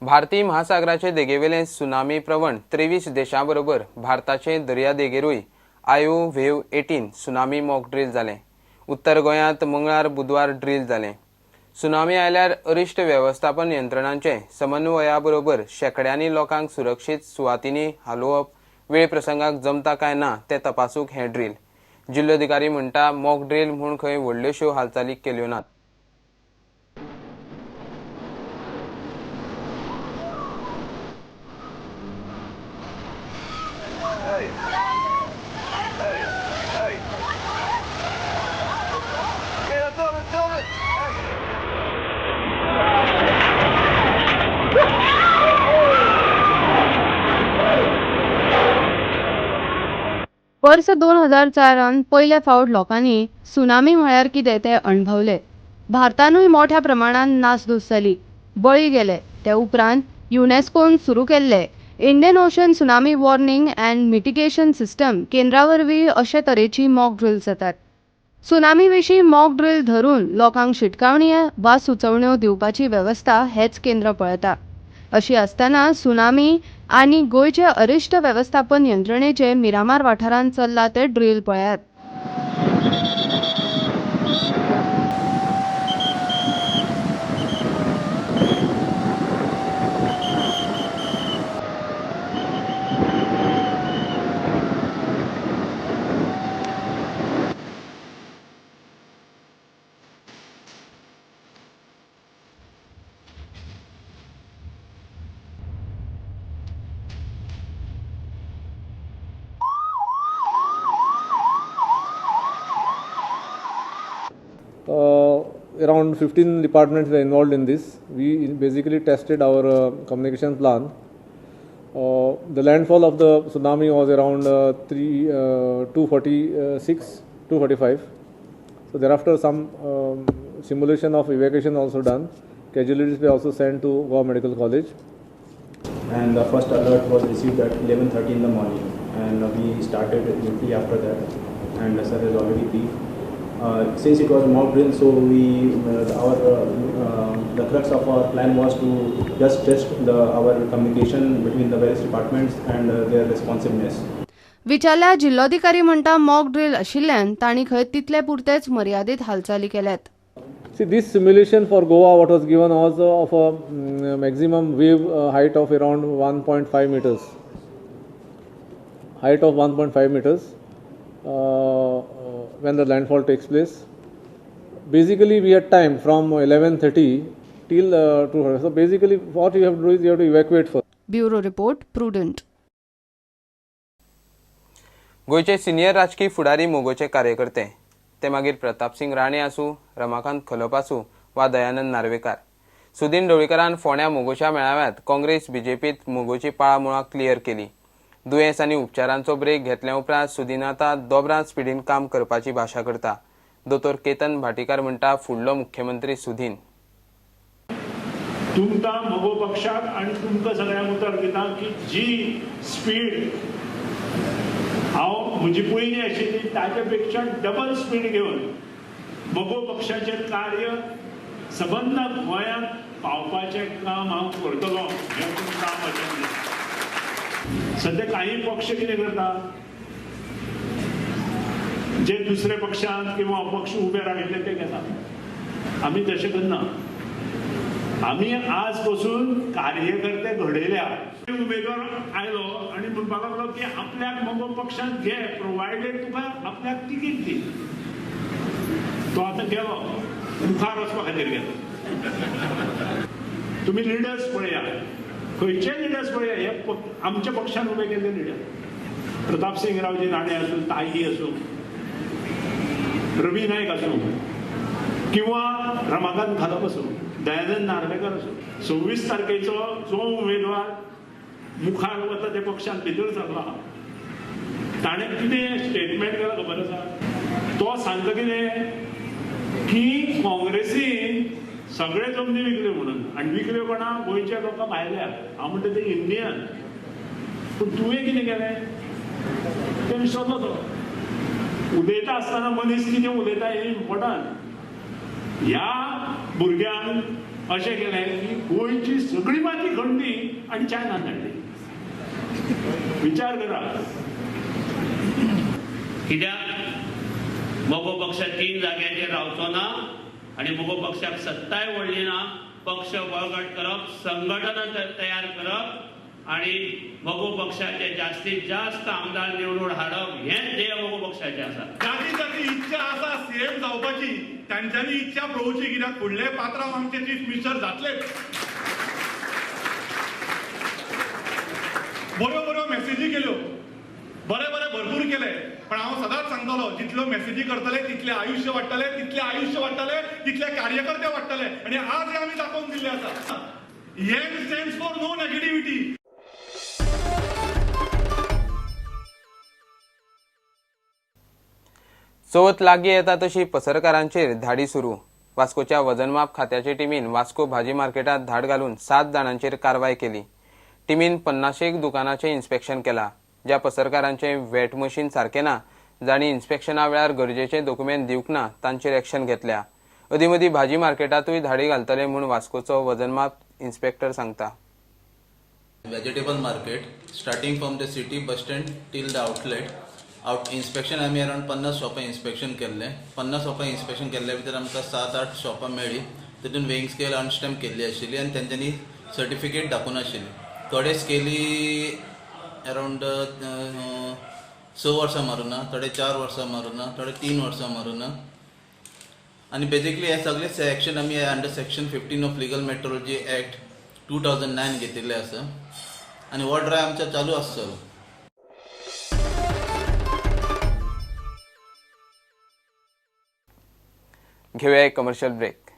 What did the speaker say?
भारतीय महासागराचे देगेवेले सुनामी प्रवण 23 देशांबरोबर भारताचे दर्या देगेरूय आयो व्हेव 18 सुनामी मॉक ड्रिल जाले। उत्तर गोंयांत मंगळार बुधवार ड्रिल जाले। सुनामी आयल्यार अरिश्ट व्यवस्थापन यंत्रणांचे समन्वयाबरोबर शेकड्यांनी लोकांक सुरक्षीत सुवातींनी हालोवप वेळ प्रसंगाक जमता काय ना ते तपासूंक हे ड्रिल। जिल्लोधिकारी म्हणटा मॉक ड्रिल म्हूण खंय व्हडल्योशो हालचाली केल्यो नात। वर्ष 2004 पयल्या फावट लोकांनी सुनामी म्हळ्यार कितें तें अणभवले। भारतानूय मोठ्या प्रमाणात नासधूस जाली, बळी गेले। ते उपरांत युनेस्कोन सुरू केल्ले Indian Ocean tsunami warning and mitigation system केंद्रावरवीं अशे तरेची मॉक ड्रिल्स जातात। सुनामी विशीं मॉक ड्रिल धरून लोकांक शिटकावणी वा सुचोवण्यो दिवपाची वेवस्था हेच केंद्र पळयता। अशी आसतना सुनामी आनी गोंयचे अरिश्ट वेवस्थापन यंत्रणेचे मिरामार वाठारांत चल्ला ते ड्रिल पळयात। Around 15 departments were involved in this. We basically tested our communication plan. The landfall of the tsunami was around 246, 245. So thereafter some simulation of evacuation also done. Casualties were also sent to Goa Medical College. And the first alert was received at 11:30 in the morning, and we started immediately after that. And sir has already briefed. Since it was mock drill, so the crux of our plan was to just test our communication between the various departments and their responsiveness. विचारल्या जिल्लोधिकारी म्हणटा mock drill आशिल्ल्यान तांणी खंय तितले पुरतेच मर्यादित हालचाली केल्यात। See, this simulation for Goa, what was given was of a maximum wave height of around 1.5 meters. Height of 1.5 meters. When the landfall takes place. Basically, we had time from 11:30 till 2:00. So basically, what you have to do is you have to evacuate first. Bureau report Prudent. गोयचे senior राजकीय फुडारी मोगोचे कार्यकर्ते ते मागीर प्रताप सिंग राणे आसूं, रमाकांत खलोप आसूं वा दयानंद नार्वेकार। सुदीन ढवळीकरान फोंड्या मोगोच्या मेळाव्यांत काँग्रेस बीजेपीत मोगोची पाळामुळां क्लियर केली। दुयेंस आनी उपचारांचो ब्रेक घेतल्या उपरांत सुदीन आतां दोबरां स्पिडीन काम करपाची भाशा करता। दोतोर केतन भाटीकार म्हणटा फुडलो मुख्यमंत्री सुदीन। तुमकां मोगो पक्षाक आनी तुमकां सगळ्यांक उतर दिता की जी स्पीड हांव म्हजी पयलीं आशिल्ली ताचे पेक्षा डबल स्पीड घेवन मोगो पक्षाचें कार्य सबंद गोंयांत पावपाचें काम हांव करतलों हें तुमकां वचन दिता। सध्या काही पक्ष कितें करता, जे दुसरे पक्षांत किंवा अपक्ष उबे राविल्ले ते घेता। आमी तशें करना। आमी आज पासून कार्यकर्ते घडयल्या। उमेदवार आयलो आनी म्हणपाक लागलो की आपल्याक मोगो पक्षांत घे प्रोवायडेड तुका आपल्याक तिकीट दी। तो आतां गेलो मुखार वचपा खातीर गेलो। तुमी लिडर्स पळया, खंयचे लिडर्स पळया, हे आमच्या पक्षान उबे केल्ले लिडर प्रताप सिंग रावजी राणे आसूं, ताई आसूं, रवी नायक आसूं किंवा रमाकांत खलोप आसूं, दयानंद नार्वेकार आसूं। 26 तारखेचो जो उमेदवार मुखार वता ते पक्षान भितर सरला, ताणें कितें स्टेटमेंट केला खबर आसा? तो सांगता कितें की काँग्रेसीन सगळे जमनी विकल्यो म्हणून, आनी विकल्यो कोणा? गोंयच्या लोकांक भायल्याक। हांव म्हणटा ते इंडियन। पूण तुवें कितें केलें तें विसरलो तो। उलयता आसतना मनीस कितें उलयता हें इम्पॉर्टंट। ह्या भुरग्यांक अशें केलें की गोंयची सगळी माती खणली आनी चायनान धाडली. विचार करा. कित्याक मोगो पक्ष 3 जाग्यांचेर रावचो ना आनी मोगो पक्षाक सत्ताय व्हडली ना. पक्ष बळकट करप, संघटना तयार करप आनी मोगो पक्षाचे जास्तीत जास्त आमदार निवडून हाडप हेंच ध्येय मोगो पक्षाचें आसा. जाती जाती इच्छा आसा सीएम जावपाची, तांच्यांनी इच्छा पळोवची, कित्याक फुडले पात्रांव आमचे चीफ मिनिस्टर जातलेच. बऱ्यो बऱ्यो मेसेजी केल्यो, बरे बरे भरपूर केले, पण हांव सदांच सांगतलो जितल्यो मेसेजी करतले तितले आयुश्य वाडटले, तितले आयुश्य वाडटले, तितले कार्यकर्ते वाडटले. आनी आज आमी दाखोवन दिल्ले आसा. Young stands for no negativity. चवथ लागीं येता तशी पसरकारांचेर धाडी सुरू. वास्कोच्या वजनमाप खात्याचे टीमीन वास्को भाजी मार्केटात धाड घालून 7 जाणांचेर कारवाय केली. टीमीन 50 दुकानांचे इन्स्पेक्शन केला. ज्या पसरकारांचे वेट मशीन सारखे ना, जाणी इन्स्पेक्शना वेळार गरजेचे डॉक्युमेंट दिवंक ना, तांचेर एक्शन घेतल्या. अदीमदी भाजी मार्केटातूय धाडी घालतले म्हूण वास्कोचो वजनमाप इन्स्पेक्टर सांगता. Vegetable market starting from the city bus stand till the outlet. Inspection आम्ही अराउंड 50 शॉपां इन्स्पेक्शन केल्ले. 50 शॉपां इन्स्पेक्शन केल्ल्या भितर आमकां 7-8 शॉपां मेळ्ळी. तितून वेइंग स्केल अनस्टॅम्प केल्ली आशिल्ली आनी तेंच्यांनी सर्टिफिकेट दाखोवन आशिल्ली. थोडे स्केली अराउंड 6 वर्सां मारुना, थोडे 4 वर्सां मारुना, थोडे 3 वर्सां मारुना. आनी बेजिकली हे सगळे सेक्शन आमी under section 15 of legal metrology act 2009 घेतिल्ले आसा आनी हो ड्रायव्ह आमच्या चालू आसतलो. घेऊया एक कमर्शियल ब्रेक.